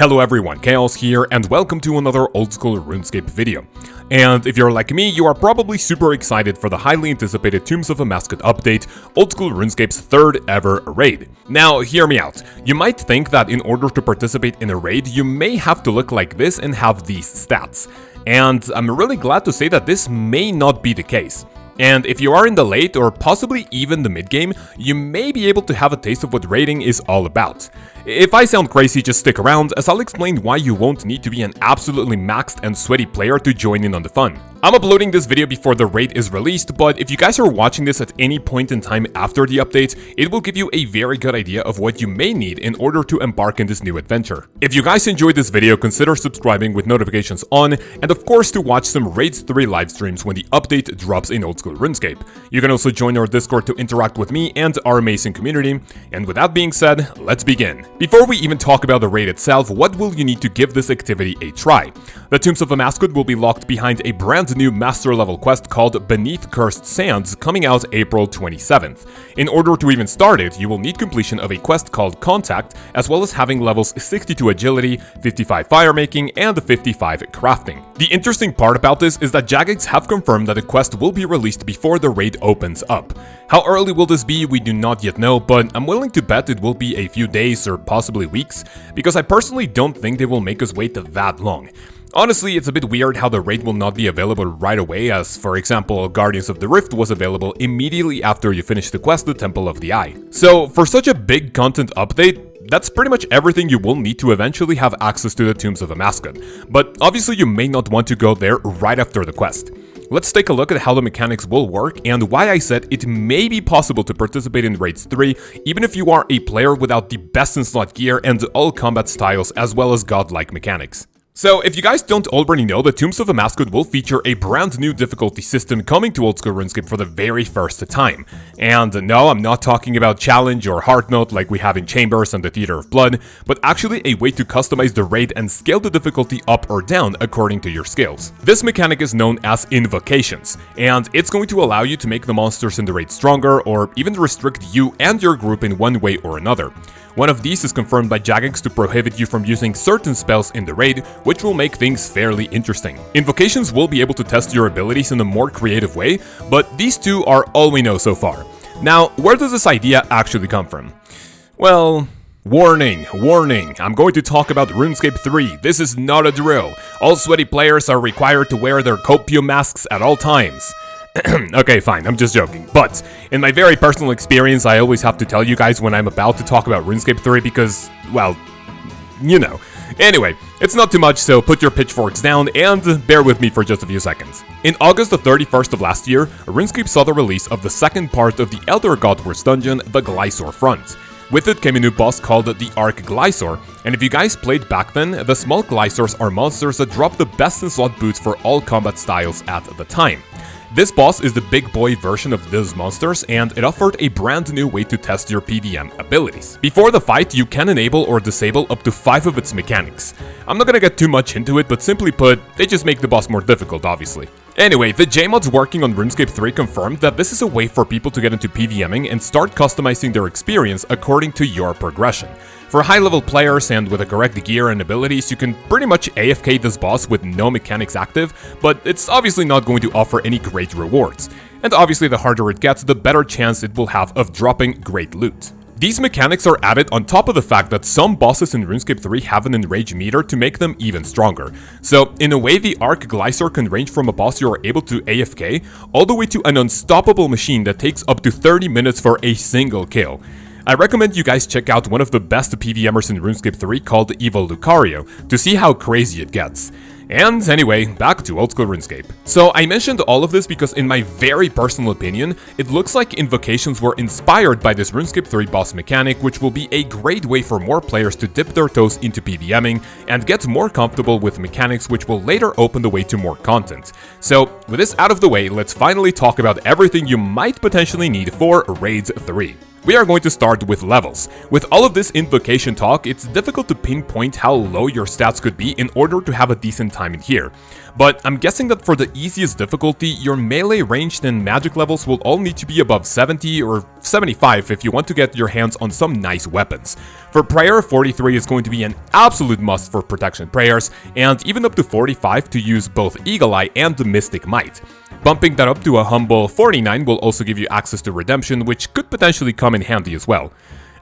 Hello everyone, Chaos here, and welcome to another old school RuneScape video. And if you're like me, you are probably super excited for the highly anticipated Tombs of Amascut update, old school RuneScape's third ever raid. Now, hear me out. You might think that in order to participate in a raid, you may have to look like this and have these stats. And I'm really glad to say that this may not be the case. And if you are in the late or possibly even the mid game, you may be able to have a taste of what raiding is all about. If I sound crazy, just stick around, as I'll explain why you won't need to be an absolutely maxed and sweaty player to join in on the fun. I'm uploading this video before the raid is released, but if you guys are watching this at any point in time after the update, it will give you a very good idea of what you may need in order to embark in this new adventure. If you guys enjoyed this video, consider subscribing with notifications on, and of course to watch some Raids 3 live streams when the update drops in old school RuneScape. You can also join our Discord to interact with me and our amazing community, and with that being said, let's begin. Before we even talk about the raid itself, what will you need to give this activity a try? The Tombs of Amascut will be locked behind a brand new master level quest called Beneath Cursed Sands, coming out April 27th. In order to even start it, you will need completion of a quest called Contact, as well as having levels 62 agility, 55 firemaking, and 55 crafting. The interesting part about this is that Jagex have confirmed that the quest will be released before the raid opens up. How early will this be, we do not yet know, but I'm willing to bet it will be a few days or possibly weeks, because I personally don't think they will make us wait that long. Honestly, it's a bit weird how the raid will not be available right away, as for example, Guardians of the Rift was available immediately after you finished the quest, the Temple of the Eye. So, for such a big content update, that's pretty much everything you will need to eventually have access to the Tombs of Amascut, but obviously you may not want to go there right after the quest. Let's take a look at how the mechanics will work and why I said it may be possible to participate in Raids 3 even if you are a player without the best in slot gear and all combat styles as well as godlike mechanics. So, if you guys don't already know, the Tombs of Amascut will feature a brand new difficulty system coming to old school RuneScape for the very first time. And no, I'm not talking about challenge or hard mode like we have in Chambers and the Theater of Blood, but actually a way to customize the raid and scale the difficulty up or down according to your skills. This mechanic is known as Invocations, and it's going to allow you to make the monsters in the raid stronger or even restrict you and your group in one way or another. One of these is confirmed by Jagex to prohibit you from using certain spells in the raid, which will make things fairly interesting. Invocations will be able to test your abilities in a more creative way, but these two are all we know so far. Now, where does this idea actually come from? Well, warning, I'm going to talk about RuneScape 3. This is not a drill. All sweaty players are required to wear their copium masks at all times. Okay, fine, I'm just joking, but in my very personal experience, I always have to tell you guys when I'm about to talk about RuneScape 3 because, well, you know. Anyway, it's not too much, so put your pitchforks down and bear with me for just a few seconds. In August the 31st of last year, RuneScape saw the release of the second part of the Elder God Wars dungeon, the Glysaur Front. With it came a new boss called the Arc Glysaur, and if you guys played back then, the small Glysaurs are monsters that drop the best in slot boots for all combat styles at the time. This boss is the big boy version of those monsters, and it offered a brand new way to test your PvM abilities. Before the fight, you can enable or disable up to 5 of its mechanics. I'm not gonna get too much into it, but simply put, they just make the boss more difficult, obviously. Anyway, the JMods working on RuneScape 3 confirmed that this is a way for people to get into PvMing and start customizing their experience according to your progression. For high-level players and with the correct gear and abilities, you can pretty much AFK this boss with no mechanics active, but it's obviously not going to offer any great rewards. And obviously the harder it gets, the better chance it will have of dropping great loot. These mechanics are added on top of the fact that some bosses in RuneScape 3 have an enrage meter to make them even stronger. So, in a way, the Arc Glysaur can range from a boss you are able to AFK, all the way to an unstoppable machine that takes up to 30 minutes for a single kill. I recommend you guys check out one of the best PvMers in RuneScape 3 called Evil Lucario to see how crazy it gets. And anyway, back to old school RuneScape. So I mentioned all of this because in my very personal opinion, it looks like Invocations were inspired by this RuneScape 3 boss mechanic, which will be a great way for more players to dip their toes into PvMing and get more comfortable with mechanics, which will later open the way to more content. So with this out of the way, let's finally talk about everything you might potentially need for Raids 3. We are going to start with levels. With all of this invocation talk, it's difficult to pinpoint how low your stats could be in order to have a decent time in here. But I'm guessing that for the easiest difficulty, your melee, ranged, and magic levels will all need to be above 70 or 75 if you want to get your hands on some nice weapons. For prayer, 43 is going to be an absolute must for protection prayers, and even up to 45 to use both Eagle Eye and the Mystic Might. Bumping that up to a humble 49 will also give you access to redemption, which could potentially come in handy as well.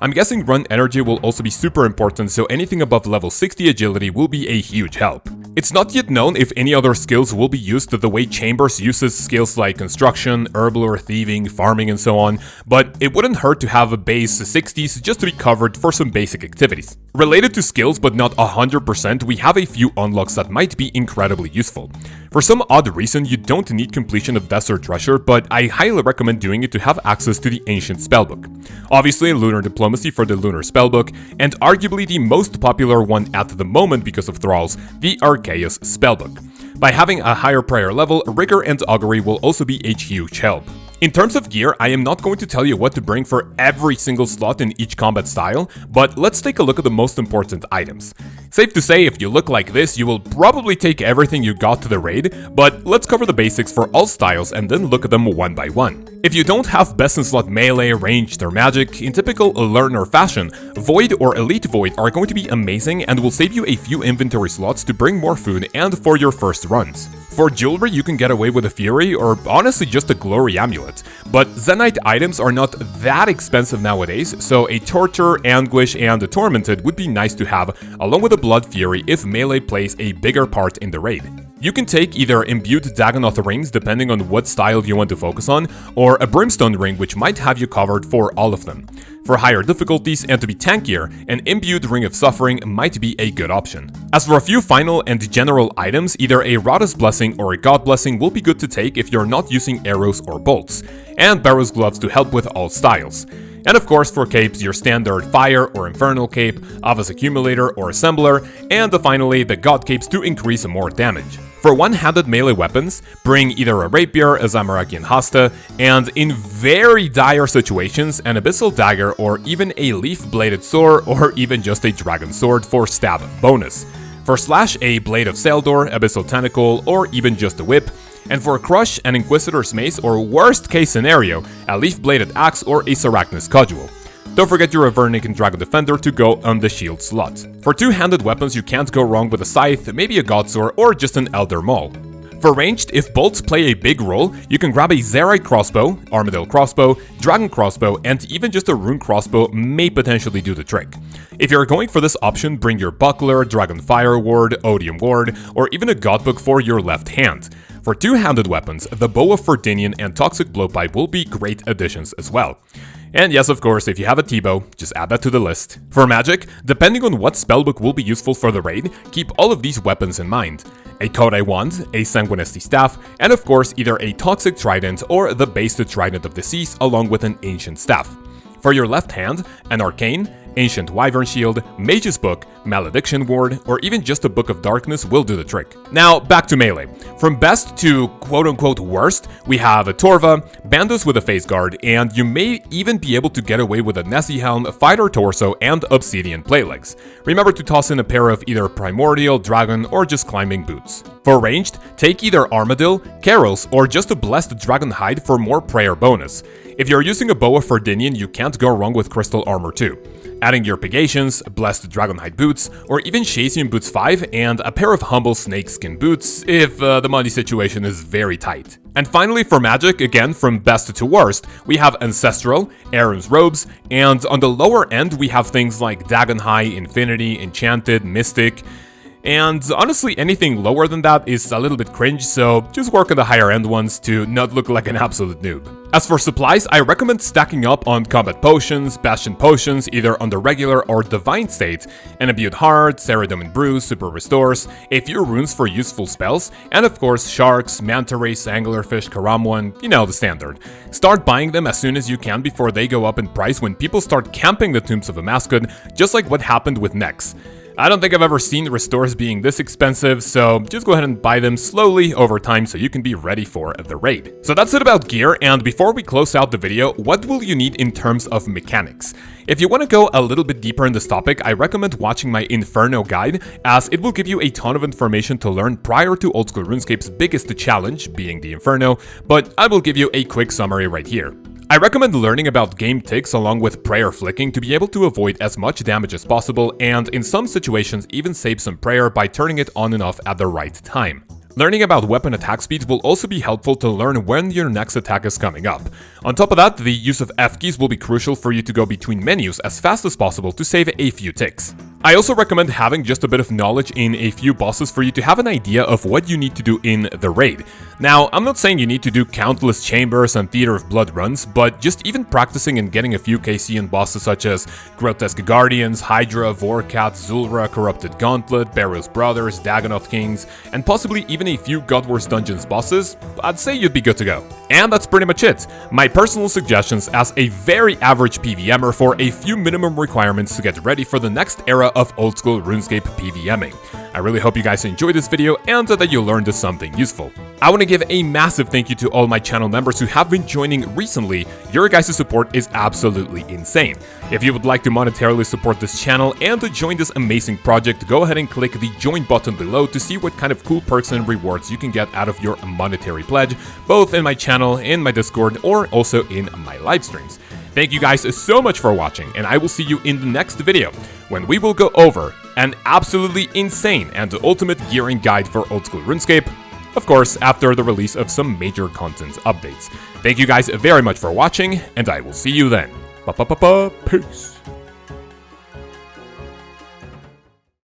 I'm guessing run energy will also be super important, so anything above level 60 agility will be a huge help. It's not yet known if any other skills will be used the way Chambers uses skills like construction, herbal or thieving, farming and so on, but it wouldn't hurt to have a base 60s just to be covered for some basic activities. Related to skills but not 100%, we have a few unlocks that might be incredibly useful. For some odd reason, you don't need completion of Desert Treasure, but I highly recommend doing it to have access to the Ancient Spellbook. Obviously, Lunar Diplomacy for the Lunar Spellbook, and arguably the most popular one at the moment because of Thralls, the Arceus Spellbook. By having a higher prayer level, Rigor and Augury will also be a huge help. In terms of gear, I am not going to tell you what to bring for every single slot in each combat style, but let's take a look at the most important items. Safe to say, if you look like this, you will probably take everything you got to the raid, but let's cover the basics for all styles and then look at them one by one. If you don't have best in slot melee, ranged, or magic, in typical learner fashion, Void or Elite Void are going to be amazing and will save you a few inventory slots to bring more food and for your first runs. For jewelry, you can get away with a Fury or honestly just a Glory Amulet, but Zenite items are not that expensive nowadays, so a Torture, Anguish, and a Tormented would be nice to have, along with a Blood Fury if melee plays a bigger part in the raid. You can take either Imbued Dagonoth rings depending on what style you want to focus on, or a Brimstone ring which might have you covered for all of them. For higher difficulties and to be tankier, an Imbued Ring of Suffering might be a good option. As for a few final and general items, either a Rada's Blessing or a God Blessing will be good to take if you're not using arrows or bolts, and Barrow's Gloves to help with all styles. And of course for capes, your standard Fire or Infernal Cape, Ava's Accumulator or Assembler, and finally the God Capes to increase more damage. For one-handed melee weapons, bring either a Rapier, a Zamarakian Hasta, and in very dire situations, an Abyssal Dagger or even a Leaf-Bladed Sword or even just a Dragon Sword for stab bonus. For slash, a Blade of Seldor, Abyssal Tentacle, or even just a Whip. And for Crush, an Inquisitor's Mace, or worst case scenario, a Leaf-Bladed Axe or a Sarachnis Cudgel. Don't forget your Avernic and Dragon Defender to go on the shield slot. For two-handed weapons, you can't go wrong with a Scythe, maybe a Godsword, or just an Elder Maul. For ranged, if bolts play a big role, you can grab a Zerite Crossbow, Armadillo Crossbow, Dragon Crossbow, and even just a Rune Crossbow may potentially do the trick. If you're going for this option, bring your Buckler, Dragon Fire Ward, Odium Ward, or even a Godbook for your left hand. For two-handed weapons, the Bow of Ferdinian and Toxic Blowpipe will be great additions as well. And yes, of course, if you have a T-Bow, just add that to the list. For magic, depending on what spellbook will be useful for the raid, keep all of these weapons in mind. A Kodai Wand, a Sanguinesti Staff, and of course either a Toxic Trident or the Basted Trident of the Seas along with an Ancient Staff. For your left hand, an Arcane, Ancient Wyvern Shield, Mage's Book, Malediction Ward, or even just a Book of Darkness will do the trick. Now, back to melee. From best to quote-unquote worst, we have a Torva, Bandos with a Face Guard, and you may even be able to get away with a Nessie Helm, Fighter Torso, and Obsidian Playlegs. Remember to toss in a pair of either Primordial, Dragon, or just Climbing Boots. For ranged, take either Armadillo, Carols, or just a Blessed Dragon Hide for more prayer bonus. If you're using a Bow of Ferdinian, you can't go wrong with Crystal Armor too. Adding your Pegations, Blessed Dragonhide Boots, or even Shasian Boots 5 and a pair of Humble Snakeskin Boots if the money situation is very tight. And finally for magic, again from best to worst, we have Ancestral, Aaron's Robes, and on the lower end we have things like Dagon High, Infinity, Enchanted, Mystic, and honestly anything lower than that is a little bit cringe, so just work on the higher end ones to not look like an absolute noob. As for supplies, I recommend stacking up on Combat Potions, Bastion Potions, either on the regular or Divine State, an Imbued Heart, Ceradomin Brew, Super Restores, a few runes for useful spells, and of course Sharks, Manta Rays, Anglerfish, Karamwan, you know, the standard. Start buying them as soon as you can before they go up in price when people start camping the Tombs of Amascut, just like what happened with Nex. I don't think I've ever seen restores being this expensive, so just go ahead and buy them slowly over time so you can be ready for the raid. So that's it about gear, and before we close out the video, what will you need in terms of mechanics? If you want to go a little bit deeper in this topic, I recommend watching my Inferno guide, as it will give you a ton of information to learn prior to Old School RuneScape's biggest challenge, being the Inferno, but I will give you a quick summary right here. I recommend learning about game ticks along with prayer flicking to be able to avoid as much damage as possible, and in some situations even save some prayer by turning it on and off at the right time. Learning about weapon attack speeds will also be helpful to learn when your next attack is coming up. On top of that, the use of F keys will be crucial for you to go between menus as fast as possible to save a few ticks. I also recommend having just a bit of knowledge in a few bosses for you to have an idea of what you need to do in the raid. Now, I'm not saying you need to do countless chambers and Theater of Blood runs, but just even practicing and getting a few KC in bosses such as Grotesque Guardians, Hydra, Vorkat, Zulra, Corrupted Gauntlet, Burial's Brothers, Dagonoth Kings, and possibly even a few God Wars Dungeons bosses, I'd say you'd be good to go. And that's pretty much it. My personal suggestions as a very average PVMer for a few minimum requirements to get ready for the next era of Old School RuneScape PVMing. I really hope you guys enjoyed this video and that you learned something useful. I want to give a massive thank you to all my channel members who have been joining recently. Your guys' support is absolutely insane. If you would like to monetarily support this channel and to join this amazing project, go ahead and click the join button below to see what kind of cool perks and rewards you can get out of your monetary pledge, both in my channel, in my Discord, or also in my live streams. Thank you guys so much for watching, and I will see you in the next video, when we will go over an absolutely insane and ultimate gearing guide for Old School RuneScape, of course, after the release of some major content updates. Thank you guys very much for watching, and I will see you then. Peace.